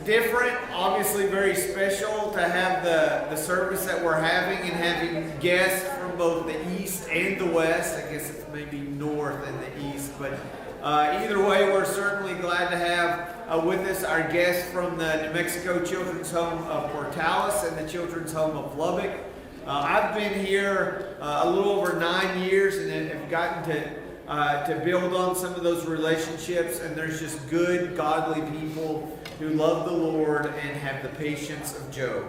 different, obviously very special to have the service that we're having and having guests from both the east and the west. I guess it's maybe north and the east, but either way, we're certainly glad to have with us our guests from the New Mexico Children's Home of Portales and the Children's Home of Lubbock. I've been here a little over 9 years and have gotten to build on some of those relationships, and there's just good, godly people who love the Lord and have the patience of Job.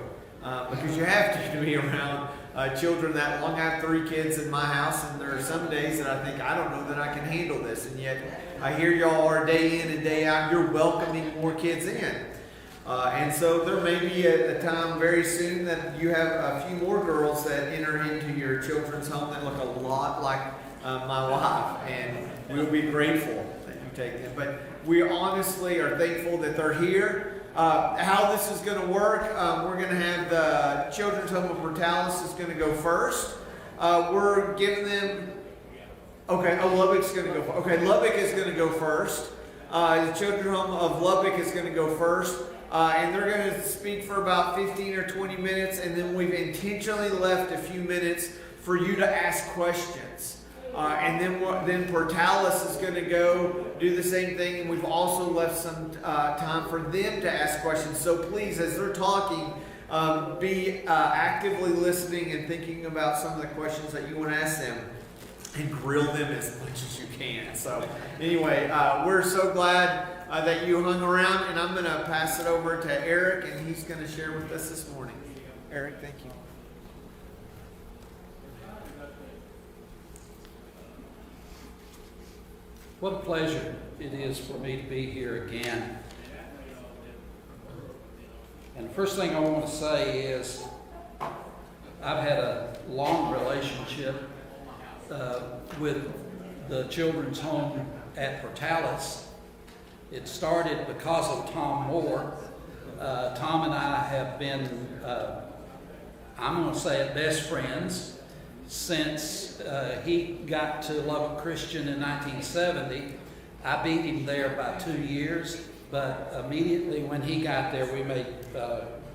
Because you have to be around children that long. I have 3 kids in my house, and there are some days that I think, I don't know that I can handle this, and yet I hear y'all are day in and day out, you're welcoming more kids in. And so there may be a time very soon that you have a few more girls that enter into your children's home that look a lot like my wife, and we'll be grateful that you take them. But we honestly are thankful that they're here. How this is going to work, we're going to have the Children's Home of Portales is going to go first. We're giving them, okay, Lubbock's going to go first. Okay, Lubbock is going to go first. The Children's Home of Lubbock is going to go first. And they're going to speak for about 15 or 20 minutes, and then we've intentionally left a few minutes for you to ask questions. And then Portales is going to go do the same thing, and we've also left some time for them to ask questions. So please, as they're talking, be actively listening and thinking about some of the questions that you want to ask them, and grill them as much as you can. So anyway, we're so glad that you hung around, and I'm going to pass it over to Eric, and he's going to share with us this morning. Eric, thank you. What a pleasure it is for me to be here again. And the first thing I want to say is I've had a long relationship with the Children's Home at Portales. It started because of Tom Moore. Tom and I have been, I'm going to say it, best friends since he got to Lubbock Christian in 1970. I beat him there by 2 years, but immediately when he got there, we made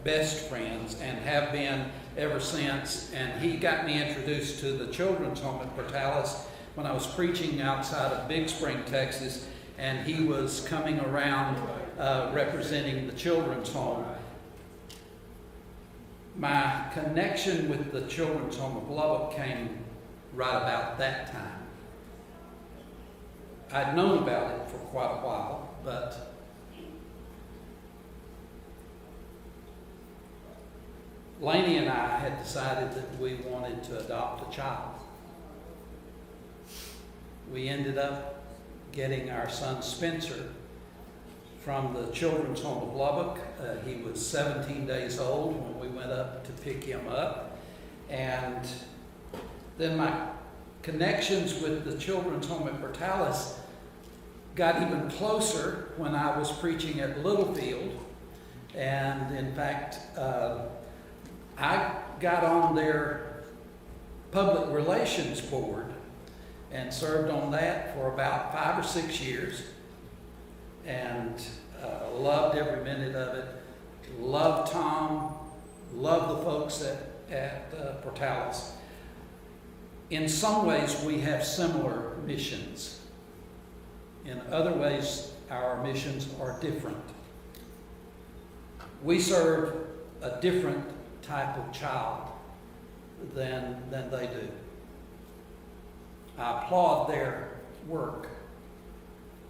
best friends and have been ever since. And he got me introduced to the Children's Home at Portales when I was preaching outside of Big Spring, Texas, and he was coming around representing the Children's Home. My connection with the Children's Home of Lubbock came right about that time. I'd known about it for quite a while, but Laney and I had decided that we wanted to adopt a child. We ended up getting our son Spencer from the Children's Home of Lubbock. He was 17 days old when we went up to pick him up. And then my connections with the Children's Home at Portales got even closer when I was preaching at Littlefield. And in fact, I got on their public relations board and served on that for about 5 or 6 years, and loved every minute of it. Loved Tom, loved the folks at Portales. In some ways, we have similar missions. In other ways, our missions are different. We serve a different type of child than they do. I applaud their work,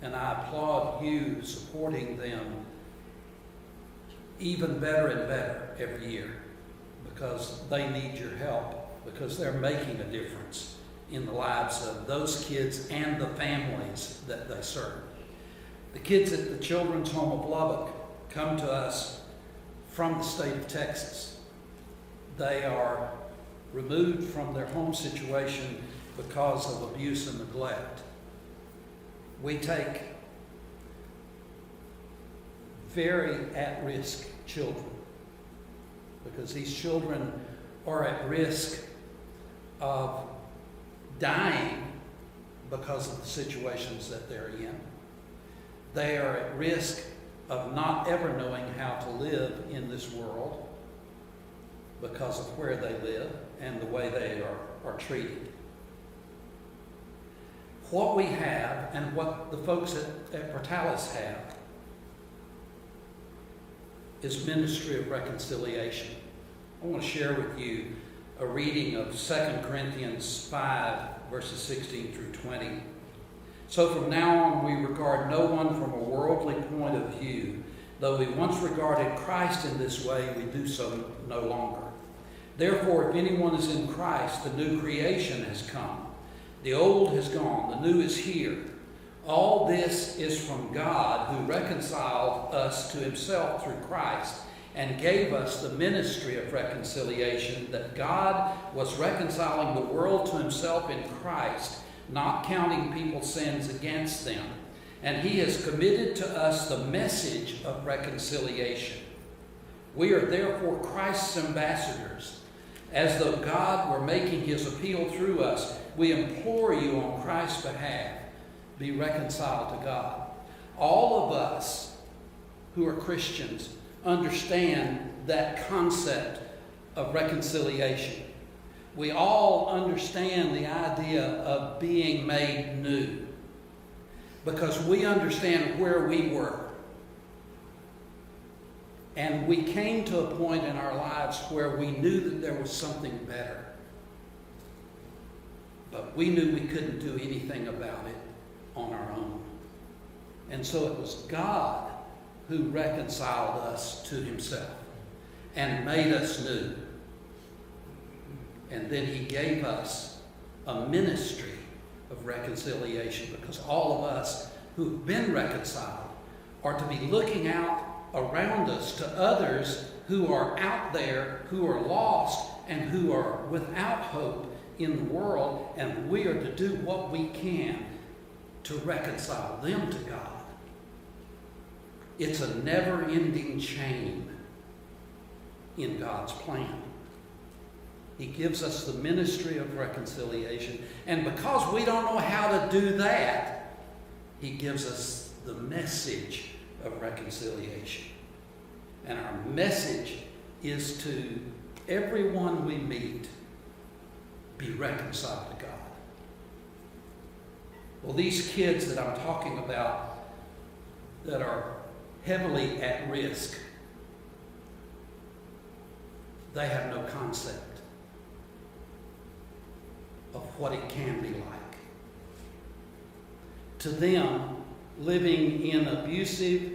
and I applaud you supporting them even better and better every year, because they need your help, because they're making a difference in the lives of those kids and the families that they serve. The kids at the Children's Home of Lubbock come to us from the state of Texas. They are removed from their home situation because of abuse and neglect. We take very at-risk children, because these children are at risk of dying because of the situations that they're in. They are at risk of not ever knowing how to live in this world because of where they live and the way they are treated. What we have and what the folks at Portales have is ministry of reconciliation. I want to share with you a reading of 2 Corinthians 5, verses 16 through 20. So from now on we regard no one from a worldly point of view. Though we once regarded Christ in this way, we do so no longer. Therefore, if anyone is in Christ, the new creation has come. The old has gone, the new is here. All this is from God, who reconciled us to himself through Christ and gave us the ministry of reconciliation, that God was reconciling the world to himself in Christ, not counting people's sins against them. And he has committed to us the message of reconciliation. We are therefore Christ's ambassadors. As though God were making his appeal through us, we implore you on Christ's behalf, be reconciled to God. All of us who are Christians understand that concept of reconciliation. We all understand the idea of being made new because we understand where we were. And we came to a point in our lives where we knew that there was something better. But we knew we couldn't do anything about it on our own. And so it was God who reconciled us to himself and made us new. And then he gave us a ministry of reconciliation, because all of us who've been reconciled are to be looking out around us to others who are out there, who are lost, and who are without hope in the world, and we are to do what we can to reconcile them to God. It's a never-ending chain in God's plan. He gives us the ministry of reconciliation, and because we don't know how to do that, he gives us the message of reconciliation. And our message is to everyone we meet, be reconciled to God. Well, these kids that I'm talking about that are heavily at risk, they have no concept of what it can be like. To them, living in abusive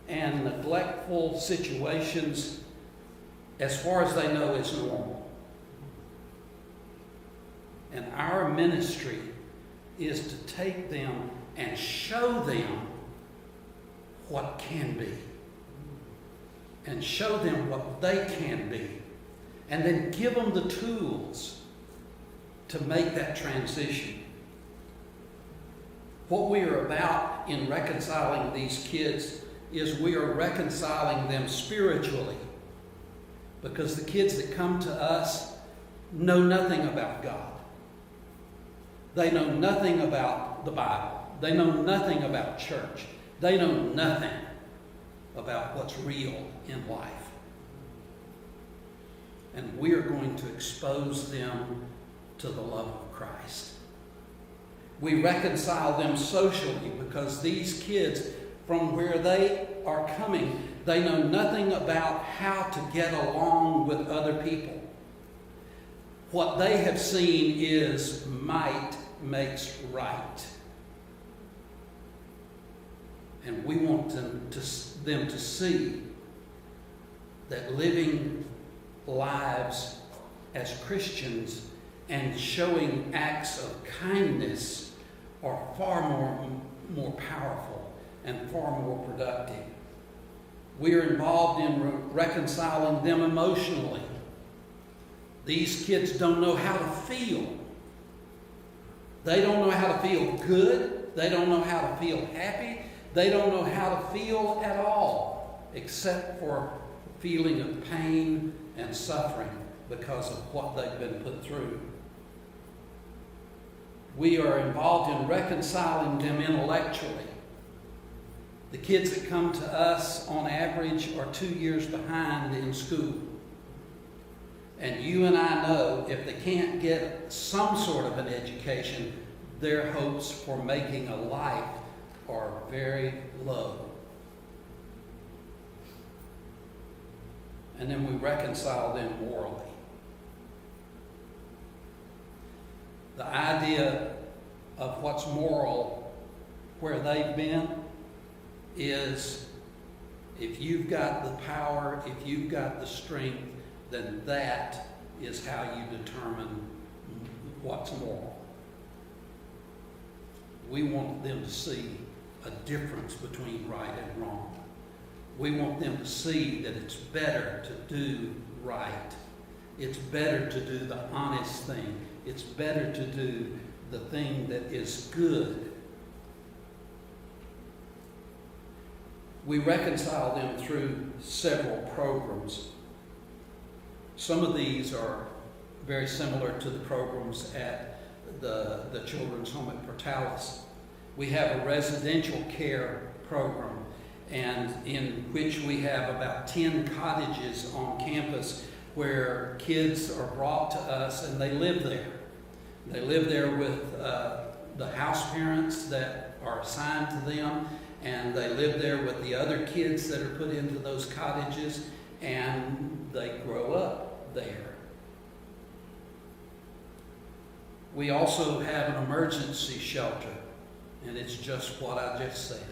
and neglectful situations, as far as they know, is normal. And our ministry is to take them and show them what can be, and show them what they can be, and then give them the tools to make that transition. What we are about in reconciling these kids is we are reconciling them spiritually, because the kids that come to us know nothing about God. They know nothing about the Bible. They know nothing about church. They know nothing about what's real in life. And we are going to expose them to the love of Christ. We reconcile them socially because these kids, from where they are coming, they know nothing about how to get along with other people. What they have seen is might makes right. And we want them to see that living lives as Christians and showing acts of kindness are far more powerful and far more productive. We are involved in reconciling them emotionally. These kids don't know how to feel. They don't know how to feel good. They don't know how to feel happy. They don't know how to feel at all, except for a feeling of pain and suffering because of what they've been put through. We are involved in reconciling them intellectually. The kids that come to us on average are 2 years behind in school. And you and I know if they can't get some sort of an education, their hopes for making a life are very low. And then we reconcile them morally. The idea of what's moral where they've been is if you've got the power, if you've got the strength, then that is how you determine what's moral. We want them to see a difference between right and wrong. We want them to see that it's better to do right. It's better to do the honest thing. It's better to do the thing that is good. We reconcile them through several programs. Some of these are very similar to the programs at the Children's Home at Portales. We have a residential care program, and in which we have about 10 cottages on campus where kids are brought to us and they live there. They live there with the house parents that are assigned to them, and they live there with the other kids that are put into those cottages, and they grow up there. We also have an emergency shelter, and it's just what I just said.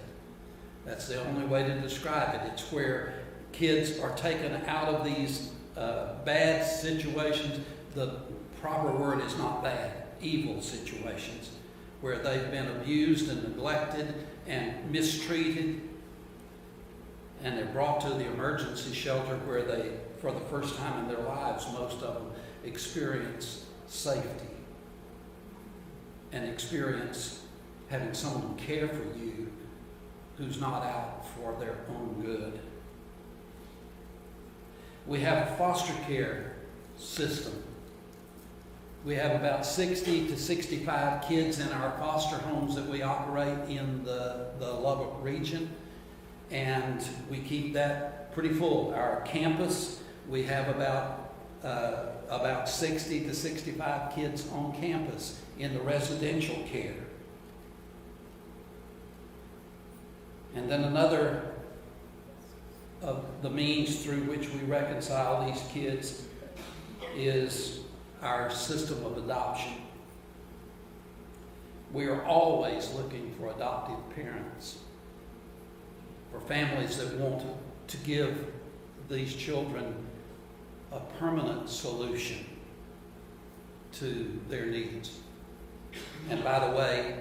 That's the only way to describe it. It's where kids are taken out of these bad situations. The proper word is not bad, evil situations, where they've been abused and neglected and mistreated, and they're brought to the emergency shelter where they, for the first time in their lives, most of them experience safety and experience having someone care for you who's not out for their own good. We have a foster care system. We have about 60 to 65 kids in our foster homes that we operate in the Lubbock region, and we keep that pretty full. Our campus, we have about 60 to 65 kids on campus in the residential care. And then another of the means through which we reconcile these kids is our system of adoption. We are always looking for adoptive parents, for families that want to give these children a permanent solution to their needs. And by the way,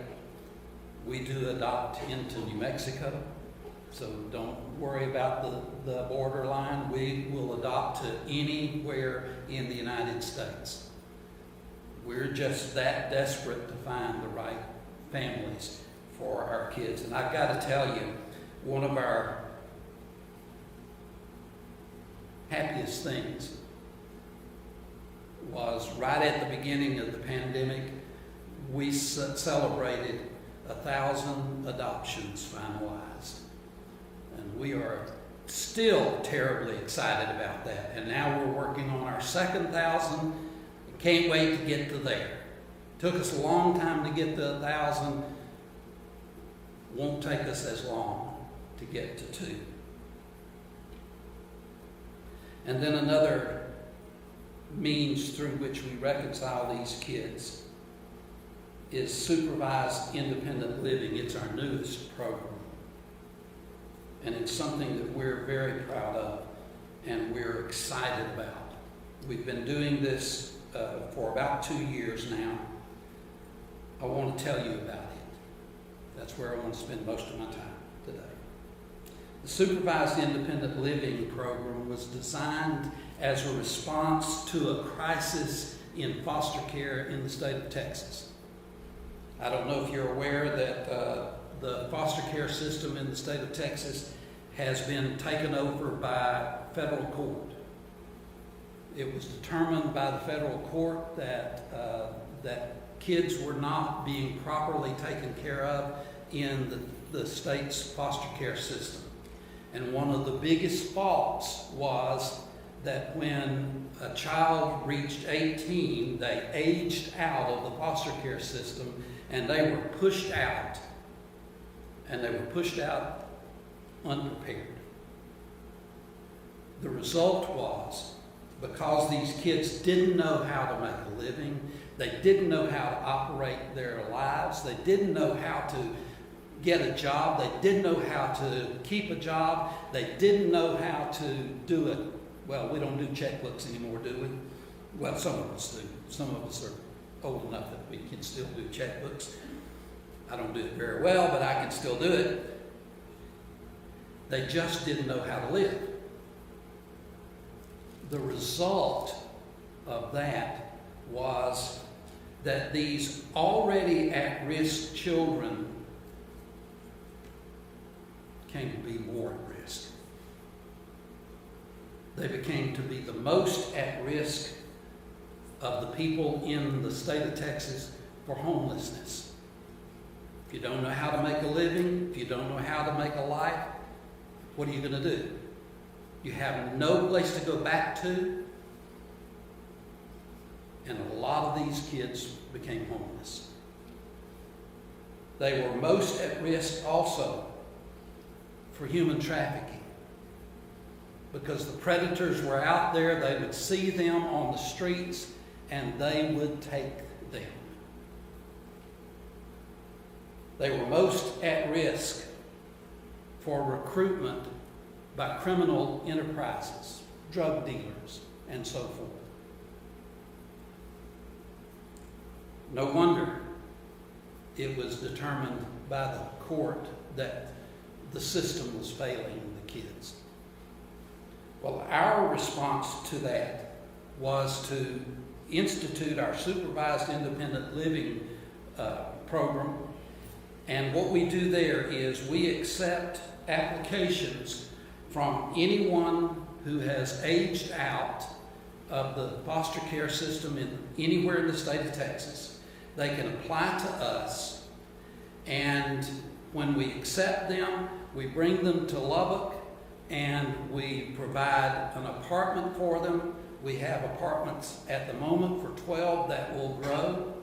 we do adopt into New Mexico, so don't worry about the borderline. We will adopt to anywhere in the United States. We're just that desperate to find the right families for our kids. And I've got to tell you, one of our happiest things was right at the beginning of the pandemic, we celebrated 1,000 adoptions finalized. And we are still terribly excited about that. And now we're working on our second 1,000. Can't wait to get to there. Took us a long time to get to 1,000. Won't take us as long to get to 2. And then another means through which we reconcile these kids is supervised independent living. It's our newest program. And it's something that we're very proud of and we're excited about. We've been doing this for about 2 years now. I want to tell you about it. That's where I want to spend most of my time today. The Supervised Independent Living Program was designed as a response to a crisis in foster care in the state of Texas. I don't know if you're aware that the foster care system in the state of Texas has been taken over by federal court. It was determined by the federal court that that kids were not being properly taken care of in the state's foster care system. And one of the biggest faults was that when a child reached 18, they aged out of the foster care system and they were pushed out. And they were pushed out unprepared. The result was, because these kids didn't know how to make a living, they didn't know how to operate their lives, they didn't know how to get a job, they didn't know how to keep a job, they didn't know how to do it. Well, we don't do checkbooks anymore, do we? Well, some of us do. Some of us are old enough that we can still do checkbooks. I don't do it very well, but I can still do it. They just didn't know how to live. The result of that was that these already at-risk children came to be more at risk. They became to be the most at risk of the people in the state of Texas for homelessness. If you don't know how to make a living, if you don't know how to make a life, what are you going to do? You have no place to go back to. And a lot of these kids became homeless. They were most at risk also for human trafficking. Because the predators were out there, they would see them on the streets, and they would take them. They were most at risk for recruitment by criminal enterprises, drug dealers, and so forth. No wonder it was determined by the court that the system was failing the kids. Well, our response to that was to institute our supervised independent living program. And what we do there is we accept applications from anyone who has aged out of the foster care system anywhere in the state of Texas. They can apply to us, and when we accept them, we bring them to Lubbock and we provide an apartment for them. We have apartments at the moment for 12 that will grow.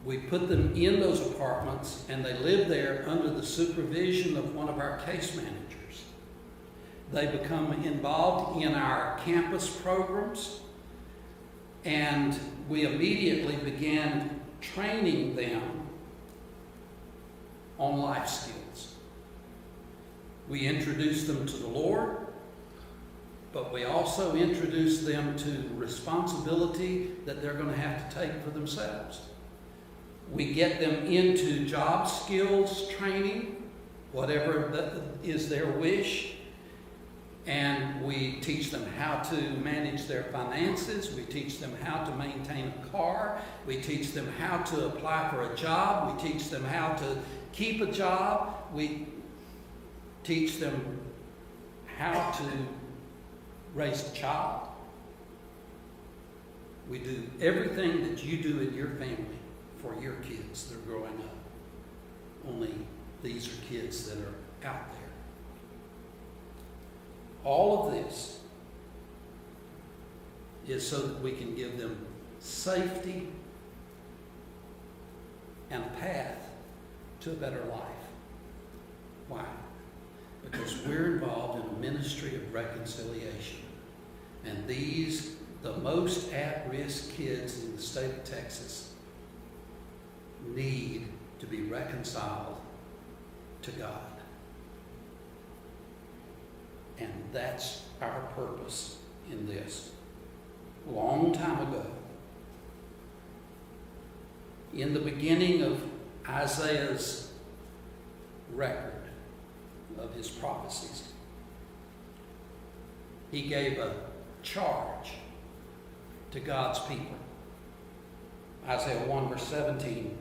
We put them in those apartments and they live there under the supervision of one of our case managers. They become involved in our campus programs, and we immediately began training them on life skills. We introduced them to the Lord, but we also introduced them to responsibility that they're going to have to take for themselves. We get them into job skills training, whatever that is their wish, and we teach them how to manage their finances. We teach them how to maintain a car. We teach them how to apply for a job. We teach them how to keep a job. We teach them how to raise a child. We do everything that you do in your family for your kids that are growing up. Only these are kids that are out there. All of this is so that we can give them safety and a path to a better life. Why? Because we're involved in a ministry of reconciliation. And these, the most at-risk kids in the state of Texas, need to be reconciled to God. And that's our purpose in this. A long time ago, in the beginning of Isaiah's record of his prophecies, he gave a charge to God's people. Isaiah 1 verse 17,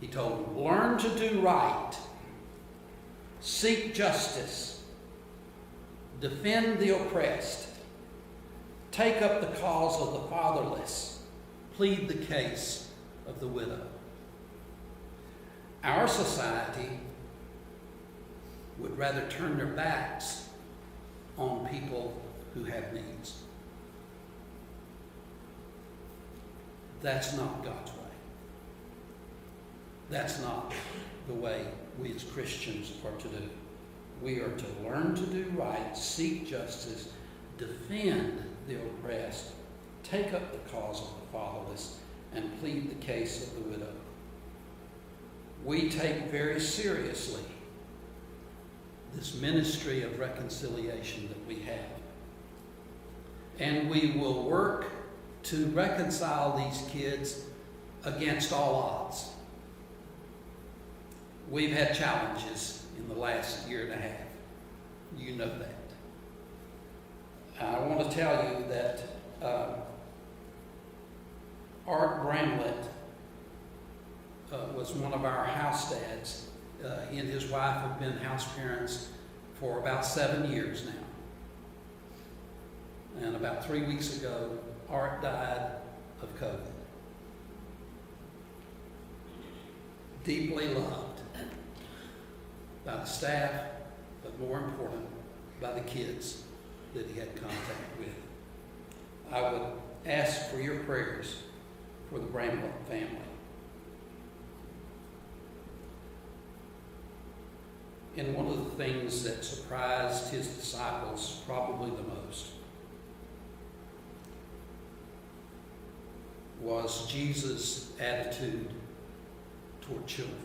he told them, learn to do right, seek justice, defend the oppressed, take up the cause of the fatherless, plead the case of the widow. Our society would rather turn their backs on people who have needs. That's not God's way. That's not the way we as Christians are to do. We are to learn to do right, seek justice, defend the oppressed, take up the cause of the fatherless, and plead the case of the widow. We take very seriously this ministry of reconciliation that we have. And we will work to reconcile these kids against all odds. We've had challenges in the last year and a half. You know that. I want to tell you that Art Bramlett was one of our house dads. He and his wife have been house parents for about 7 years now. And about 3 weeks ago, Art died of COVID. Deeply loved by the staff, but more important, by the kids that he had contact with. I would ask for your prayers for the Bramlett family. And one of the things that surprised his disciples probably the most was Jesus' attitude toward children.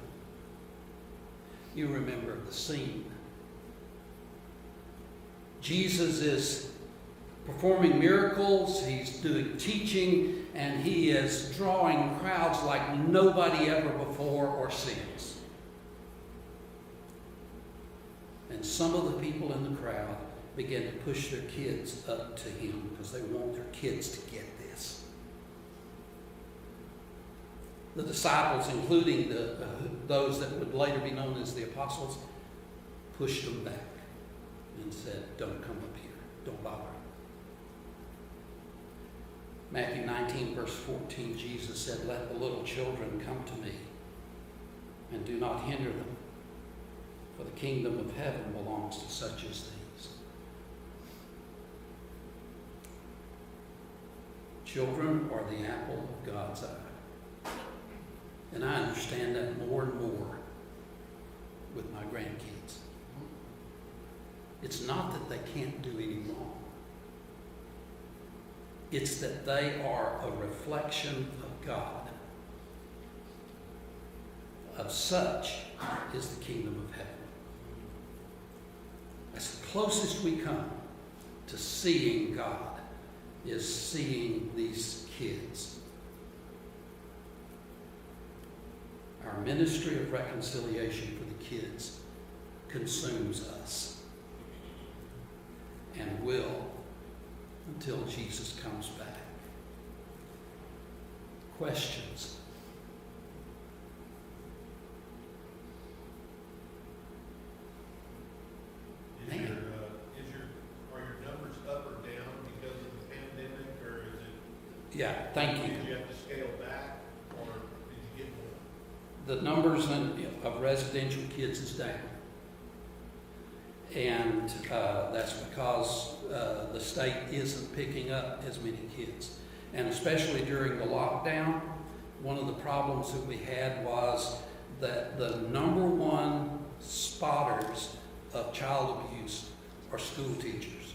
You remember the scene. Jesus is performing miracles, he's doing teaching, and he is drawing crowds like nobody ever before or since. And some of the people in the crowd began to push their kids up to him because they want their kids to get this. The disciples, including those that would later be known as the apostles, pushed them back and said, "Don't come up here. Don't bother." Matthew 19, verse 14, Jesus said, "Let the little children come to me, and do not hinder them, for the kingdom of heaven belongs to such as these." Children are the apple of God's eye. And I understand that more and more with my grandkids. It's not that they can't do any wrong. It's that they are a reflection of God. Of such is the kingdom of heaven. That's the closest we come to seeing God, is seeing these kids. Our ministry of reconciliation for the kids consumes us and will until Jesus comes back. Questions? Are your numbers up or down because of the pandemic, or is it? Yeah, thank you. Did you have to scale back, or did you get more? The numbers of residential kids is down. And that's because the state isn't picking up as many kids. And especially during the lockdown, one of the problems that we had was that the number one spotters of child abuse are school teachers.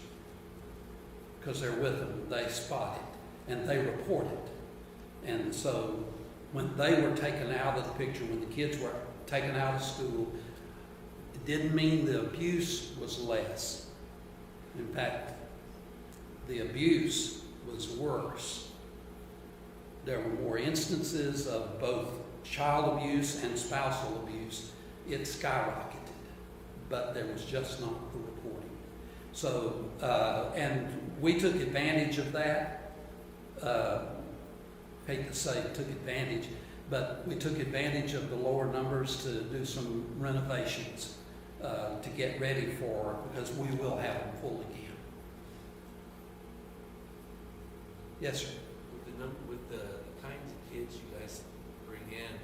Because they're with them, they spot it, and they report it. And so when they were taken out of the picture, when the kids were taken out of school, it didn't mean the abuse was less. In fact, the abuse was worse. There were more instances of both child abuse and spousal abuse. It skyrocketed, but there was just not the reporting. So, and we took advantage of that. Hate to say took advantage, but we took advantage of the lower numbers to do some renovations to get ready for, because we will have them full again. Yes, sir. With the kinds of kids you guys bring in,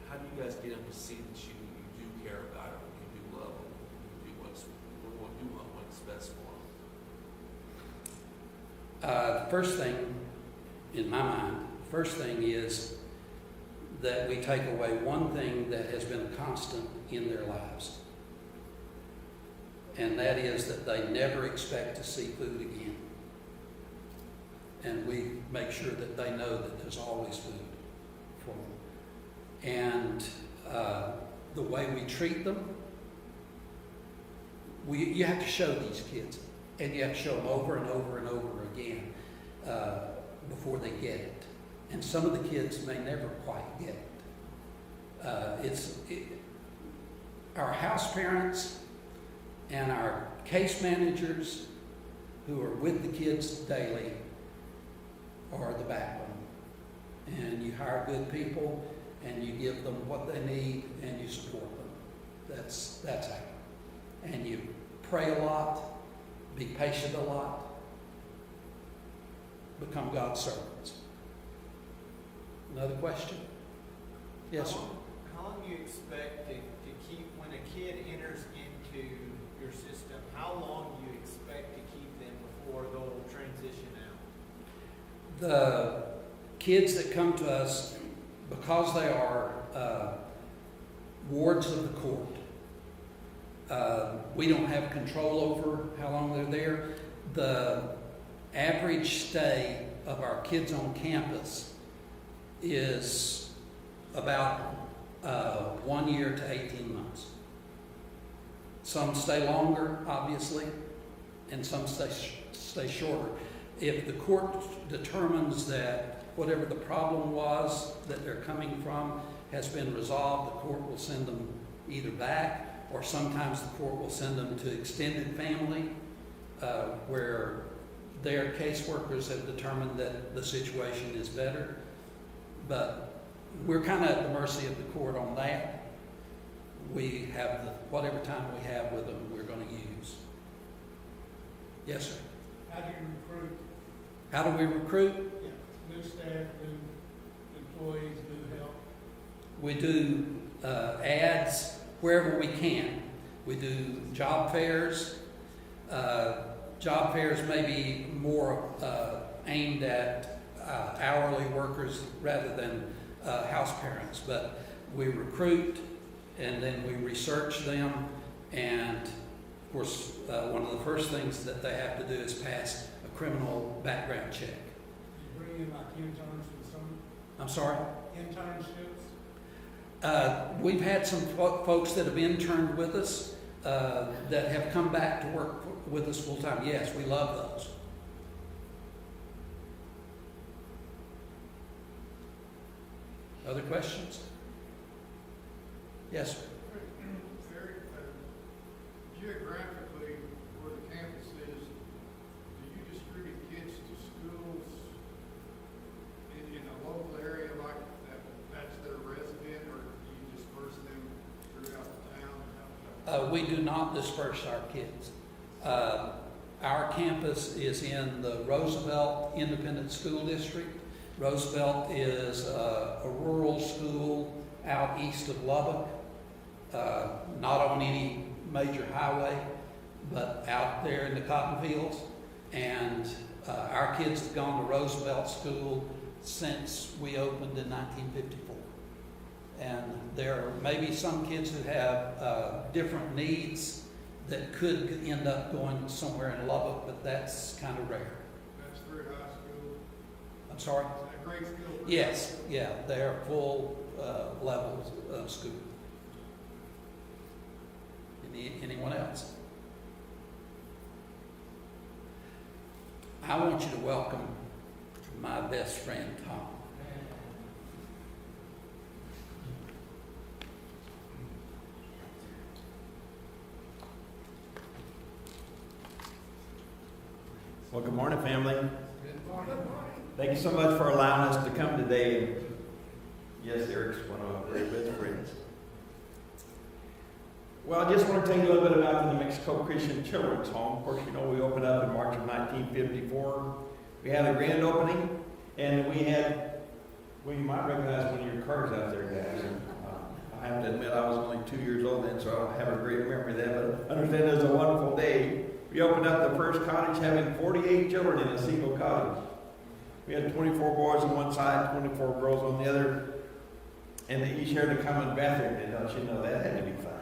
how do you guys get them to see that you do care about them? The first thing, in my mind, first thing is that we take away one thing that has been a constant in their lives. And that is that they never expect to see food again. And we make sure that they know that there's always food for them. And the way we treat them, you have to show these kids. And you have to show them over and over and over again before they get it. And some of the kids may never quite get it. Our house parents and our case managers who are with the kids daily are the backbone. And you hire good people and you give them what they need and you support them. That's how. And you pray a lot, be patient a lot, become God's servants. Another question? Yes, sir. How long do you expect to keep, when a kid enters into your system, how long do you expect to keep them before they'll transition out? The kids that come to us, because they are wards of the court, we don't have control over how long they're there. The average stay of our kids on campus is about 1 year to 18 months. Some stay longer, obviously, and some stay shorter. If the court determines that whatever the problem was that they're coming from has been resolved, the court will send them either back, or sometimes the court will send them to extended family, where their caseworkers have determined that the situation is better. But we're kind of at the mercy of the court on that. We have whatever time we have with them, we're going to use. Yes, sir. How do you recruit? How do we recruit? Yeah, new staff, new employees, new help. We do ads wherever we can. We do job fairs. Job fairs may be more aimed at hourly workers rather than house parents, but we recruit and then we research them, and of course one of the first things that they have to do is pass a criminal background check. You bring in like interns for the summer? I'm sorry? Internships? We've had some folks that have interned with us that have come back to work with us full time. Yes, we love those. Other questions? Yes, sir. Very, geographically, where the campus is, do you distribute kids to schools in a local area like that, that's their resident, or do you disperse them throughout the town? We do not disperse our kids. Our campus is in the Roosevelt Independent School District. Roosevelt is a rural school out east of Lubbock, not on any major highway, but out there in the cotton fields. And our kids have gone to Roosevelt School since we opened in 1954. And there may be some kids who have different needs that could end up going somewhere in Lubbock, but that's kind of rare. That's through high school? I'm sorry? Is that grade school? Yes, yeah, they're full levels of school. Anyone else? I want you to welcome my best friend, Tom. Well, good morning, family. Good morning. Thank you so much for allowing us to come today. And yes, Eric's one of our very best friends. Well, I just want to tell you a little bit about the New Mexico Christian Children's Home. Of course, you know we opened up in March of 1954. We had a grand opening, and we had, well, you might recognize one of your cars out there, guys. And, I have to admit, I was only 2 years old then, so I don't have a great memory of that, but I understand it was a wonderful day. We opened up the first cottage having 48 children in a single cottage. We had 24 boys on one side, 24 girls on the other, and they each shared a common bathroom. And don't you know that had to be fun?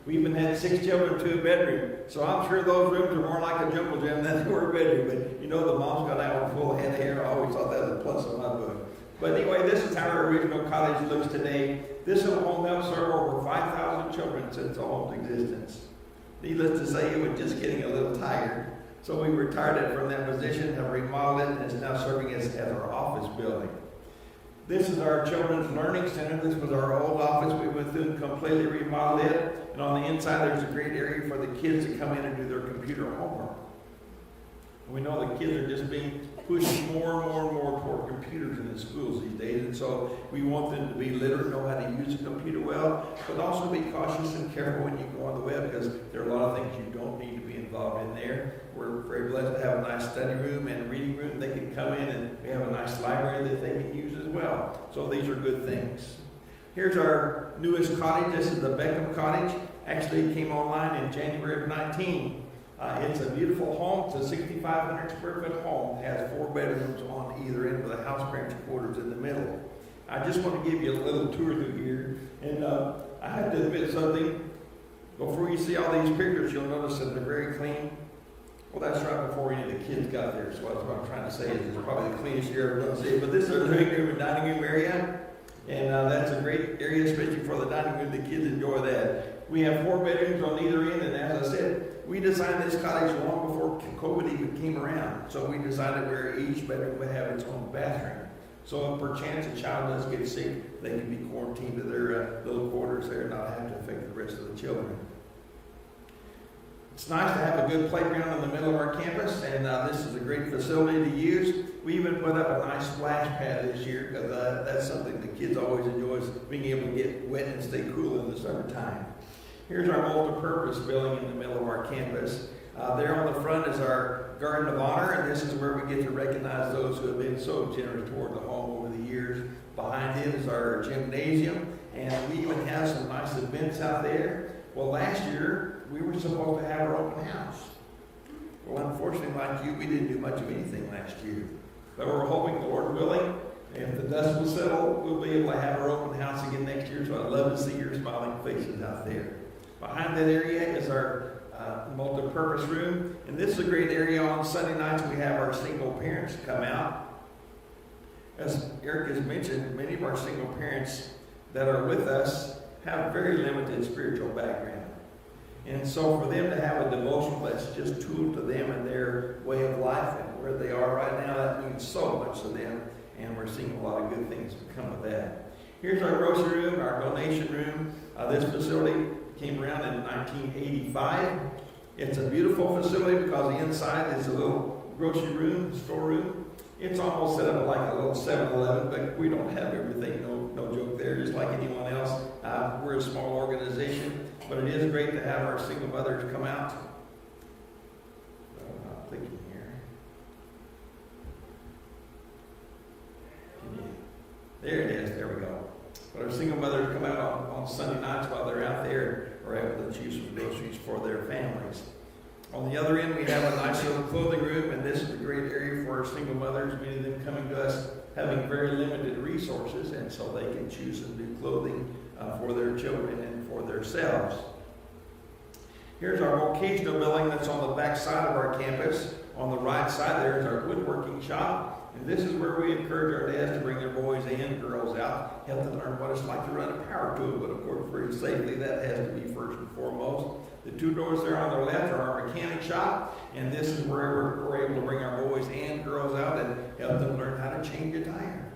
We even had 6 children to a bedroom, so I'm sure those rooms are more like a jungle gym than they were a bedroom. But you know, the moms got out with full head of hair. I always thought that was a plus in my book. But anyway, this is how our original cottage looks today. This home helped serve over 5,000 children since the home's existence. Needless to say, it was just getting a little tired. So we retired it from that position, have remodeled it, and it's now serving as our office building. This is our Children's Learning Center. This was our old office. We went through and completely remodeled it. And on the inside, there's a great area for the kids to come in and do their computer homework. We know the kids are just being pushed more and more and more toward computers in the schools these days. And so we want them to be literate, know how to use a computer well, but also be cautious and careful when you go on the web, because there are a lot of things you don't need to be involved in there. We're very blessed to have a nice study room and a reading room. They can come in, and we have a nice library that they can use as well. So these are good things. Here's our newest cottage. This is the Beckham Cottage. Actually, it came online in January of 19. It's a beautiful home. It's a 6,500 square foot home. It has 4 bedrooms on either end with a house branch quarters in the middle. I just want to give you a little tour through here. And I have to admit something. Before you see all these pictures, you'll notice that they're very clean. Well, that's right before any of the kids got there. So that's what I'm trying to say is it's probably the cleanest you're ever going to see. But this is our living room and dining room area. And that's a great area, especially for the dining room. The kids enjoy that. We have 4 bedrooms on either end. And as I said, we designed this cottage long before COVID even came around. So we decided where each bedroom would have its own bathroom. So if perchance a child does get sick, they can be quarantined to their little quarters there and not have to affect the rest of the children. It's nice to have a good playground in the middle of our campus, and this is a great facility to use. We even put up a nice splash pad this year, because that's something the kids always enjoy, is being able to get wet and stay cool in the summertime. Here's our multi-purpose building in the middle of our campus. There on the front is our Garden of Honor, and this is where we get to recognize those who have been so generous toward the home over the years. Behind it is our gymnasium, and we even have some nice events out there. Well, last year, we were supposed to have our open house. Well, unfortunately, like you, we didn't do much of anything last year. But we're hoping, the Lord willing, if the dust will settle, we'll be able to have our open house again next year. So I'd love to see your smiling faces out there. Behind that area is our multi-purpose room. And this is a great area. On Sunday nights, we have our single parents come out. As Eric has mentioned, many of our single parents that are with us have very limited spiritual background. And so for them to have a devotional that's just true to them and their way of life and where they are right now, that means so much to them. And we're seeing a lot of good things come of that. Here's our grocery room, our donation room. This facility came around in 1985. It's a beautiful facility because the inside is a little grocery room, storeroom. It's almost set up like a little 7-Eleven, but we don't have everything, no joke there, just like anyone else. We're a small organization, but it is great to have our single mothers come out. I'm not thinking here. There it is, there we go. But our single mothers come out on Sunday nights while they're out there, are able to choose some groceries for their families. On the other end, we have a nice little clothing room, and this is a great area for our single mothers, many of them coming to us having very limited resources, and so they can choose some new clothing for their children and for themselves. Here's our vocational building that's on the back side of our campus. On the right side there is our woodworking shop. And this is where we encourage our dads to bring their boys and girls out, help them learn what it's like to run a power tool, but of course very safely. That has to be first and foremost. The 2 doors there on the left are our mechanic shop, and this is where we're able to bring our boys and girls out and help them learn how to change a tire.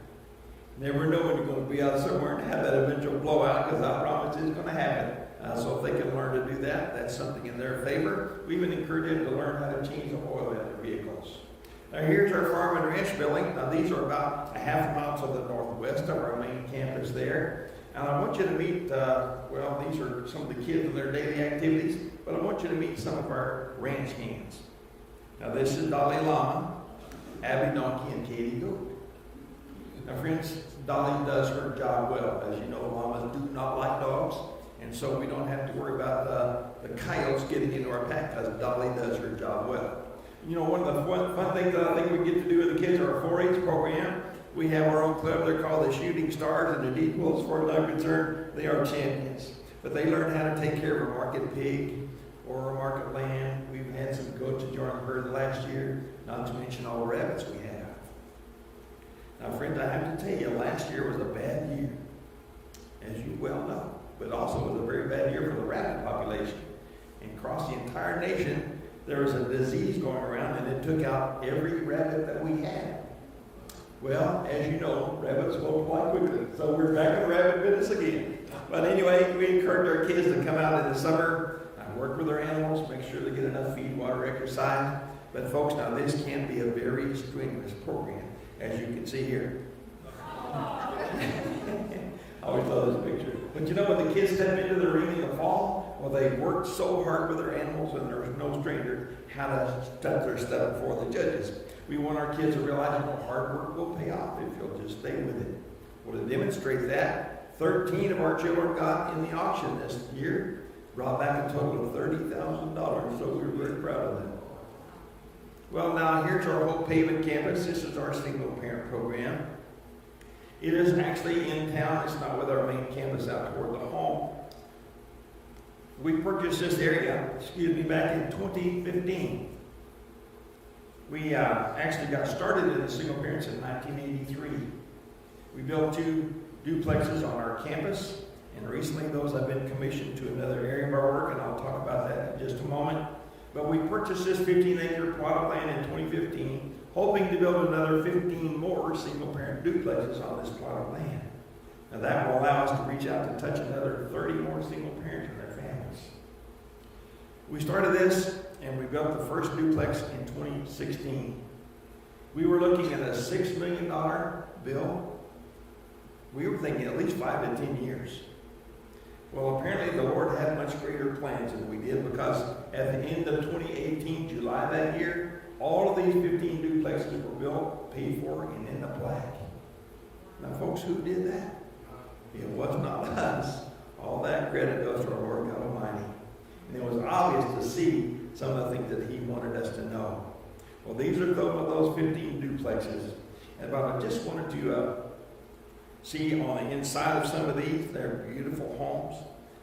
Never know when you're going to be out somewhere and have that eventual blowout, because I promise it's going to happen. So if they can learn to do that, that's something in their favor. We even encourage them to learn how to change the oil in their vehicles. Now here's our farm and ranch building. Now these are about a half mile to the northwest of our main campus there. And I want you to meet, well, these are some of the kids and their daily activities, but I want you to meet some of our ranch hands. Now this is Dalai Lama, Abby Donkey, and Katie Goat. Now friends, Dolly does her job well. As you know, llamas do not like dogs. And so we don't have to worry about the coyotes getting into our pack because Dolly does her job well. You know, one of the fun things that I think we get to do with the kids are our 4-H program. We have our own club. They're called the Shooting Stars, and the Deep-Wolves, as far as I'm concerned, they are champions. But they learn how to take care of a market pig or a market lamb. We've had some goats that joined the herd last year, not to mention all the rabbits we have. Now, friends, I have to tell you, last year was a bad year, as you well know. But also was a very bad year for the rabbit population. And across the entire nation, there was a disease going around, and it took out every rabbit that we had. Well, as you know, rabbits multiply quickly, so we're back in the rabbit business again. But anyway, we encourage our kids to come out in the summer, work with their animals, make sure they get enough feed, water, exercise. But folks, now this can be a very strenuous program, as you can see here. I always love this picture. But you know, when the kids step into the ring in the fall, well, they worked so hard with their animals, and there's no stranger how to step their step before the judges. We want our kids to realize that hard work will pay off if you'll just stay with it. Well, to demonstrate that, 13 of our children got in the auction this year, brought back a total of $30,000, so we're very proud of them. Well, now here's our Hope Haven campus. This is our single parent program. It is actually in town. It's not with our main campus out toward the home. We purchased this area, back in 2015. We actually got started in the single parents in 1983. We built 2 duplexes on our campus, and recently those have been commissioned to another area of our work, and I'll talk about that in just a moment. But we purchased this 15-acre plot of land in 2015, hoping to build another 15 more single-parent duplexes on this plot of land. Now that will allow us to reach out to touch another 30 more single parents and their families. We started this, and we built the first duplex in 2016. We were looking at a $6 million bill. We were thinking at least 5 to 10 years. Well, apparently the Lord had much greater plans than we did, because at the end of 2018, July that year, all of these 15 duplexes were built, paid for, and in the black. Now, folks, who did that? It was not us. All that credit goes to our Lord God Almighty. And it was obvious to see some of the things that He wanted us to know. Well, these are some of those 15 duplexes. And I just wanted to see on the inside of some of these, they're beautiful homes.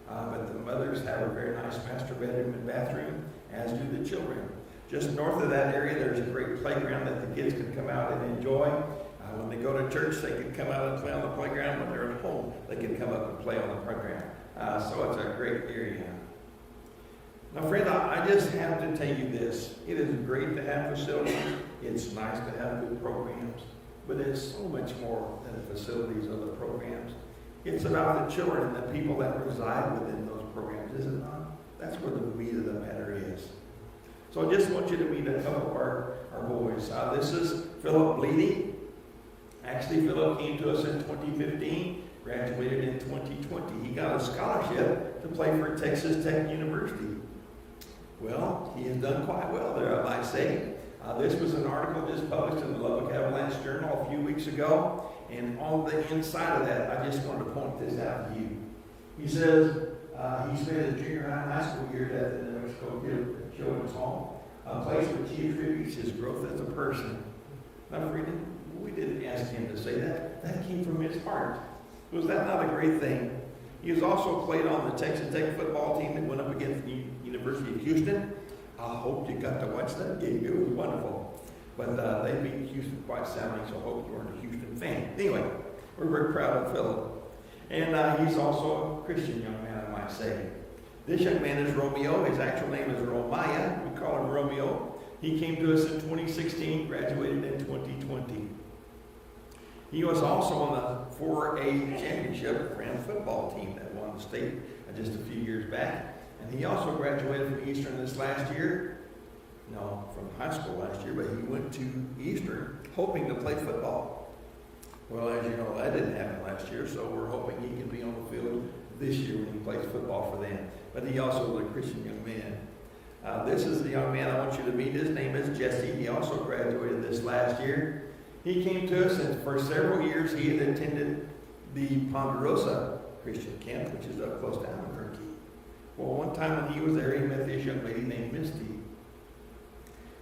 But the mothers have a very nice master bedroom and bathroom, as do the children. Just north of that area, there's a great playground that the kids can come out and enjoy. When they go to church, they can come out and play on the playground. When they're at home, they can come up and play on the playground. So it's a great area. Now, friend, I just have to tell you this. It is great to have facilities. It's nice to have good programs. But it's so much more than the facilities or the programs. It's about the children and the people that reside within those programs, is it not? That's where the meat of the matter is. So I just want you to meet a couple of our boys. This is Philip Bleedy. Actually, Philip came to us in 2015, graduated in 2020. He got a scholarship to play for Texas Tech University. Well, he has done quite well there, I might say. This was an article just published in the Lubbock Avalanche Journal a few weeks ago. And on the inside of that, I just wanted to point this out to you. He says he spent his junior high school years at the New Mexico Children's Home, a place which he attributes his growth as a person. Now, friend, we didn't ask him to say that. That came from his heart. Was that not a great thing? He has also played on the Texas Tech football team that went up against the University of Houston. I hope you got to watch that game. It was wonderful. But they beat Houston quite soundly, so I hope you weren't a Houston fan. Anyway, we're very proud of Philip. And he's also a Christian young man, I might say. This young man is Romeo. His actual name is Romaya. We call him Romeo. He came to us in 2016, graduated in 2020. He was also on the 4A championship ran football team that won the state just a few years back. And he also graduated from Eastern this last year. No, from high school last year, but he went to Eastern hoping to play football. Well, as you know, that didn't happen last year, so we're hoping he can be on the field this year when he plays football for them. But he also was a Christian young man. This is the young man I want you to meet. His name is Jesse. He also graduated this last year. He came to us, and for several years he had attended the Ponderosa Christian camp, which is up close to Albuquerque. Well, one time when he was there, he met this young lady named Misty.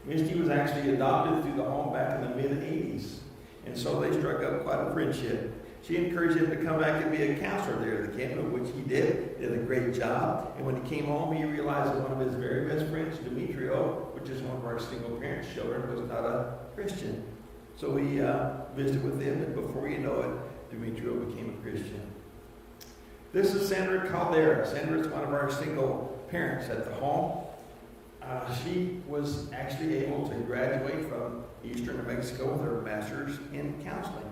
Misty was actually adopted through the home back in the mid-'80s, and so they struck up quite a friendship. She encouraged him to come back and be a counselor there at the camp, which he did a great job. And when he came home, he realized that one of his very best friends, Demetrio, which is one of our single parents' children, was not a Christian. So he visited with them, and before you know it, Demetrio became a Christian. This is Sandra Caldera. Sandra is one of our single parents at the home. She was actually able to graduate from Eastern New Mexico with her master's in counseling.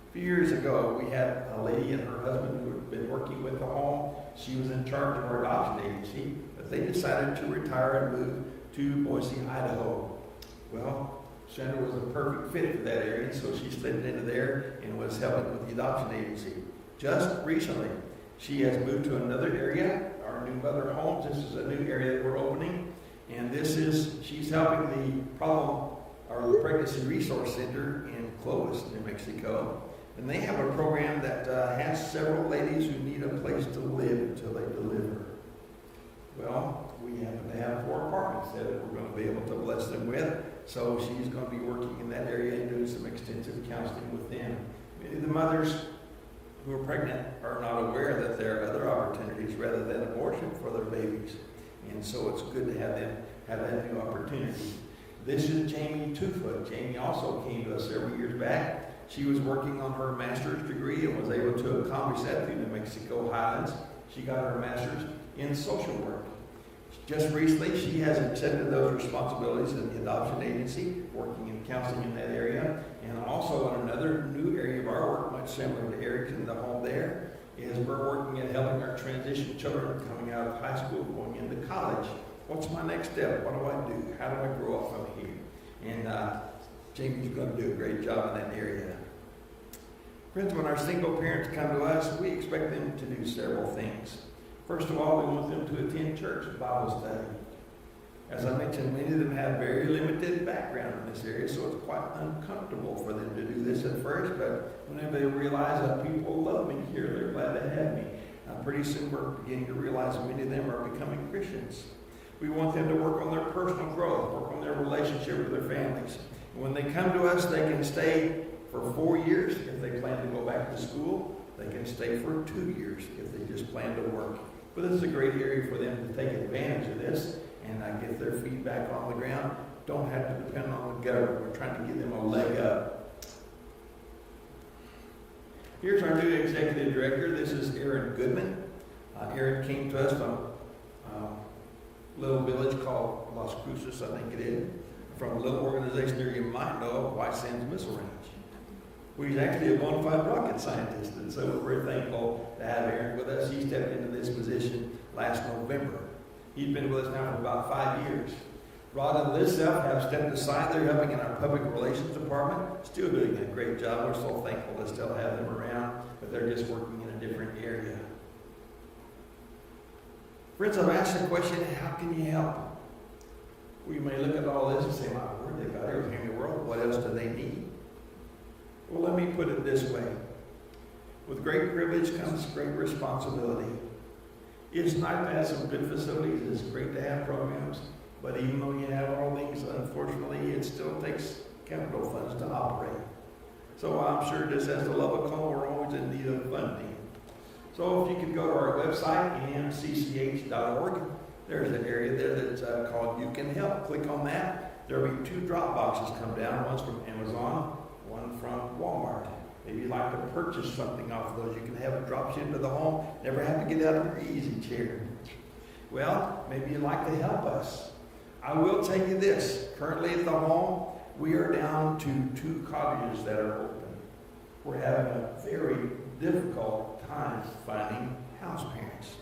A few years ago, we had a lady and her husband who had been working with the home. She was in charge of our adoption agency, but they decided to retire and move to Boise, Idaho. Well, Sandra was a perfect fit for that area, so she slid into there and was helping with the adoption agency. Just recently, she has moved to another area, our new mother homes. This is a new area that we're opening, and she's helping the Pregnancy Resource Center in Clovis, New Mexico. And they have a program that has several ladies who need a place to live until they deliver. Well, we happen to have 4 apartments that we're going to be able to bless them with. So she's going to be working in that area and doing some extensive counseling with them. Many of the mothers who are pregnant are not aware that there are other opportunities rather than abortion for their babies. And so it's good to have them have that new opportunity. This is Jamie Twofoot. Jamie also came to us several years back. She was working on her master's degree and was able to accomplish that through New Mexico Highlands. She got her master's in social work. Just recently, she has accepted those responsibilities in the adoption agency, working in counseling in that area. And also in another new area of our work, much similar to Eric's in the home there, is we're working at helping our transition children coming out of high school, going into college. What's my next step? What do I do? How do I grow up from here? And Jamie's going to do a great job in that area. Friends, when our single parents come to us, we expect them to do several things. First of all, we want them to attend church Bible study. As I mentioned, many of them have very limited background in this area, so it's quite uncomfortable for them to do this at first, but whenever they realize that people love me here, they're glad to have me. Pretty soon we're beginning to realize that many of them are becoming Christians. We want them to work on their personal growth, work on their relationship with their families. And when they come to us, they can stay for 4 years if they plan to go back to school. They can stay for 2 years if they just plan to work. But this is a great area for them to take advantage of this and get their feet back on the ground. Don't have to depend on the government. We're trying to give them a leg up. Here's our new executive director. This is Aaron Goodman. Aaron came to us from a little village called Las Cruces, I think it is, from a little organization there you might know, White Sands Missile Range. Well, he's actually a bona fide rocket scientist, and so we're very thankful to have Aaron with us. He stepped into this position last November. He's been with us now for about 5 years. Rod and Liz have stepped aside. They're helping in our public relations department, still doing a great job. We're so thankful to still have them around, but they're just working in a different area. Friends, I've asked the question, how can you help? Well, you may look at all this and say, my word, they've got everything in the world. What else do they need? Well, let me put it this way. With great privilege comes great responsibility. It's nice to have some good facilities. It's great to have programs. But even though you have all these, unfortunately, it still takes capital funds to operate. So I'm sure just as the Lubbock home, we're always in need of funding. So if you could go to our website, emcch.org, there's an area there that's called You Can Help. Click on that. There'll be 2 drop boxes come down. One's from Amazon, one from Walmart. Maybe you'd like to purchase something off of those. You can have it dropped into the home. Never have to get out of your easy chair. Well, maybe you'd like to help us. I will tell you this. Currently at the home, we are down to 2 cottages that are open. We're having a very difficult time finding house parents.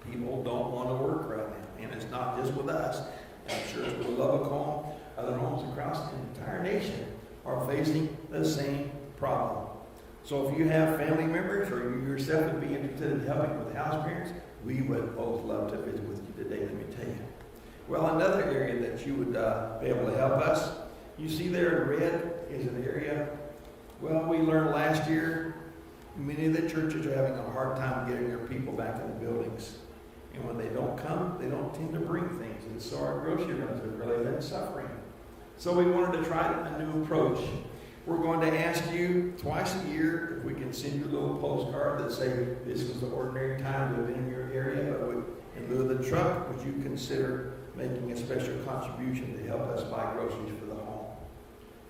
People don't want to work right now. And it's not just with us. I'm sure it's with Lubbock Home. Other homes across the entire nation are facing the same problem. So if you have family members or you yourself would be interested in helping with house parents, we would both love to visit with you today, let me tell you. Well, another area that you would be able to help us, you see there in red is an area, well, we learned last year, many of the churches are having a hard time getting their people back in the buildings. And when they don't come, they don't tend to bring things. And so our grocery runs have really been suffering. So we wanted to try a new approach. We're going to ask you twice a year if we can send you a little postcard that say this was the ordinary time to live in your area, but in lieu of the truck, would you consider making a special contribution to help us buy groceries for the home?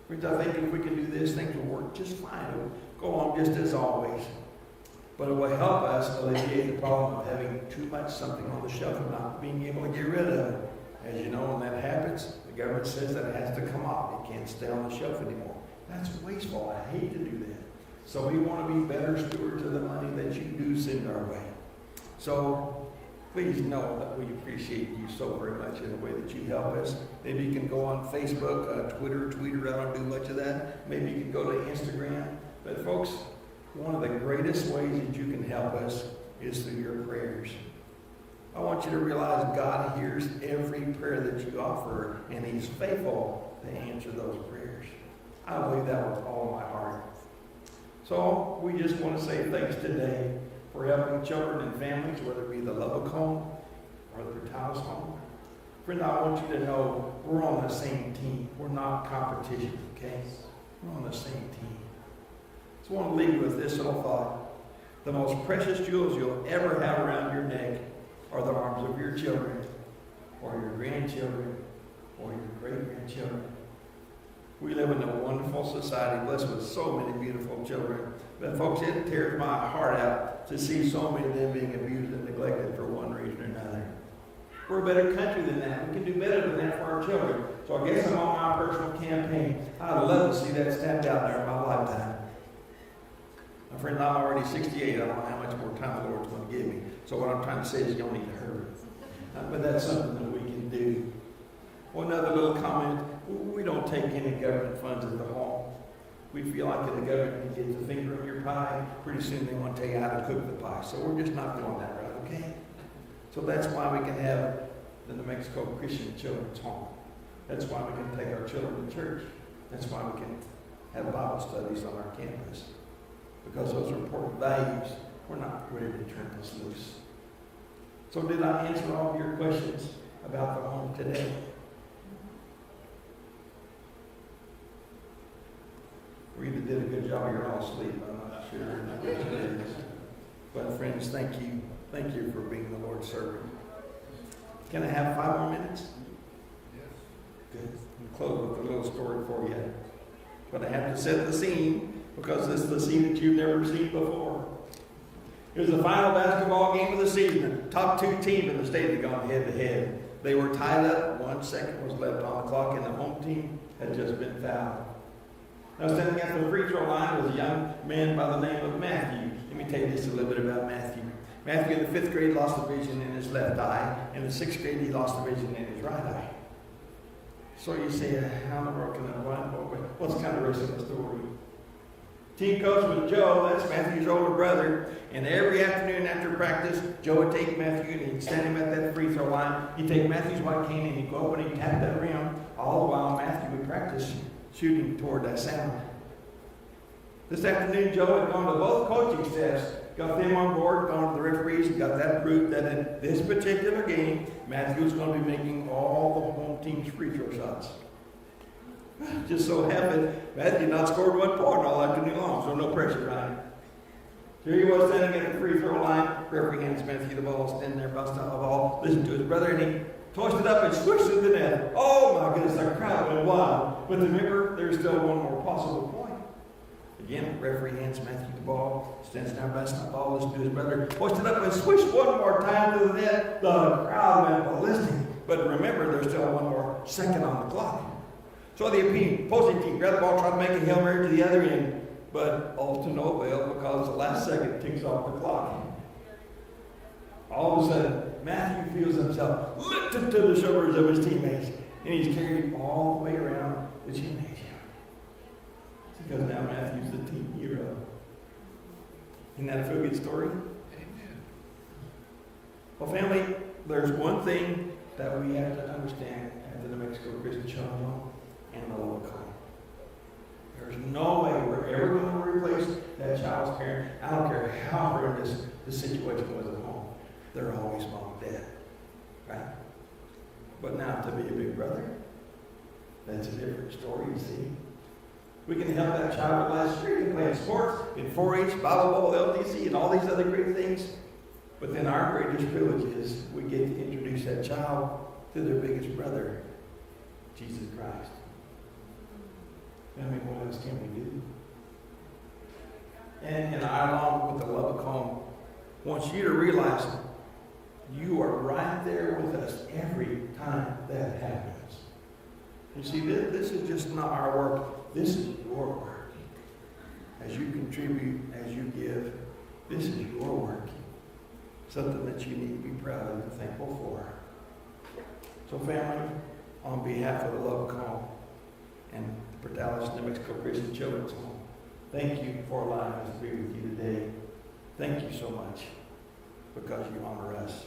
Friends, I think if we can do this, things will work just fine. It will go on just as always. But it will help us alleviate the problem of having too much something on the shelf and not being able to get rid of it. As you know, when that happens, the government says that it has to come off. It can't stay on the shelf anymore. That's wasteful. I hate to do that. So we want to be better stewards of the money that you do send our way. So please know that we appreciate you so very much in the way that you help us. Maybe you can go on Facebook, Twitter. I don't do much of that. Maybe you can go to Instagram. But folks, one of the greatest ways that you can help us is through your prayers. I want you to realize God hears every prayer that you offer, and He's faithful to answer those prayers. I believe that with all my heart. So we just want to say thanks today for helping children and families, whether it be the Lubbock home or the Brutalis home. Friend, I want you to know we're on the same team. We're not competition, okay? We're on the same team. So I want to leave you with this little thought. The most precious jewels you'll ever have around your neck are the arms of your children or your grandchildren or your great-grandchildren. We live in a wonderful society blessed with so many beautiful children. But folks, it tears my heart out to see so many of them being abused and neglected for one reason or another. We're a better country than that. We can do better than that for our children. So I guess I'm on my personal campaign. I'd love to see that stamped out there in my lifetime. My friend, I'm already 68. I don't know how much more time the Lord's going to give me. So what I'm trying to say is you don't need to hurry. But that's something that we can do. One other little comment. We don't take any government funds at the home. We feel like if the government gets a finger in your pie, pretty soon they want to tell you how to cook the pie. So we're just not doing that right, okay? So that's why we can have the New Mexico Christian Children's Home. That's why we can take our children to church. That's why we can have Bible studies on our campus. Because those are important values. We're not ready to turn this loose. So did I answer all of your questions about the home today? We either did a good job or you're all asleep. I'm not sure. But friends, thank you. Thank you for being the Lord's servant. Can I have 5 more minutes? Yes. Good. I'll close with a little story for you. But I have to set the scene because this is the scene that you've never seen before. It was the final basketball game of the season. The top 2 teams in the state had gone head to head. They were tied up. 1 second was left on the clock, and the home team had just been fouled. Now, standing at the free throw line was a young man by the name of Matthew. Let me tell you just a little bit about Matthew. Matthew in the 5th grade lost the vision in his left eye. In the 6th grade, he lost the vision in his right eye. So you say, how in the world can that blind boy? What's kind of the rest of the story? Team coach was Joe, that's Matthew's older brother. And every afternoon after practice, Joe would take Matthew and he'd stand him at that free throw line. He'd take Matthew's white cane and he'd go up and he'd tap that rim. All the while Matthew would practice shooting toward that sound. This afternoon, Joe had gone to both coaching staffs, got them on board, gone to the referees, and got that proof that in this particular game, Matthew was going to be making all the home team's free throw shots. Just so happened, Matthew not scored 1 point all afternoon long, so no pressure, right? Here he was standing at the free throw line, referee hands Matthew the ball, standing there, busting out the ball, listening to his brother, and he tossed it up and swished it to the net. Oh my goodness, the crowd went wild. But remember, there's still one more possible point. Again, referee hands Matthew the ball, stands down, basting the ball, listens to his brother, hoisted it up and swished one more time to the net. The crowd went ballistic. But remember, there's still 1 more second on the clock. So the opposing team grabbed the ball, tried to make a Hail Mary to the other end, but all to no avail because the last second ticks off the clock. All of a sudden, Matthew feels himself lifted to the shoulders of his teammates, and he's carried all the way around the gymnasium. Because now Matthew's the team hero. Isn't that a feel good story? Amen. Well, family, there's one thing that we have to understand at the New Mexico Christian Children's Home and the local home. There's no way we're ever going to replace that child's parent. I don't care how horrendous the situation was at home. they're always mom and dad, right? But now to be a big brother, that's a different story, you see. We can help that child last year. He can play in sports, in 4-H, volleyball, LTC, and all these other great things. But then our greatest privilege is we get to introduce that child to their biggest brother, Jesus Christ. I mean, what else can we do? And I, along with the Lubbock Home, want you to realize you are right there with us every time that happens. You see, this is just not our work. This is your work. As you contribute, as you give, this is your work. Something that you need to be proud of and thankful for. So family, on behalf of the Lubbock Home and the Portales, New Mexico Christian Children's Home, thank you for allowing us to be with you today. Thank you so much because you honor us.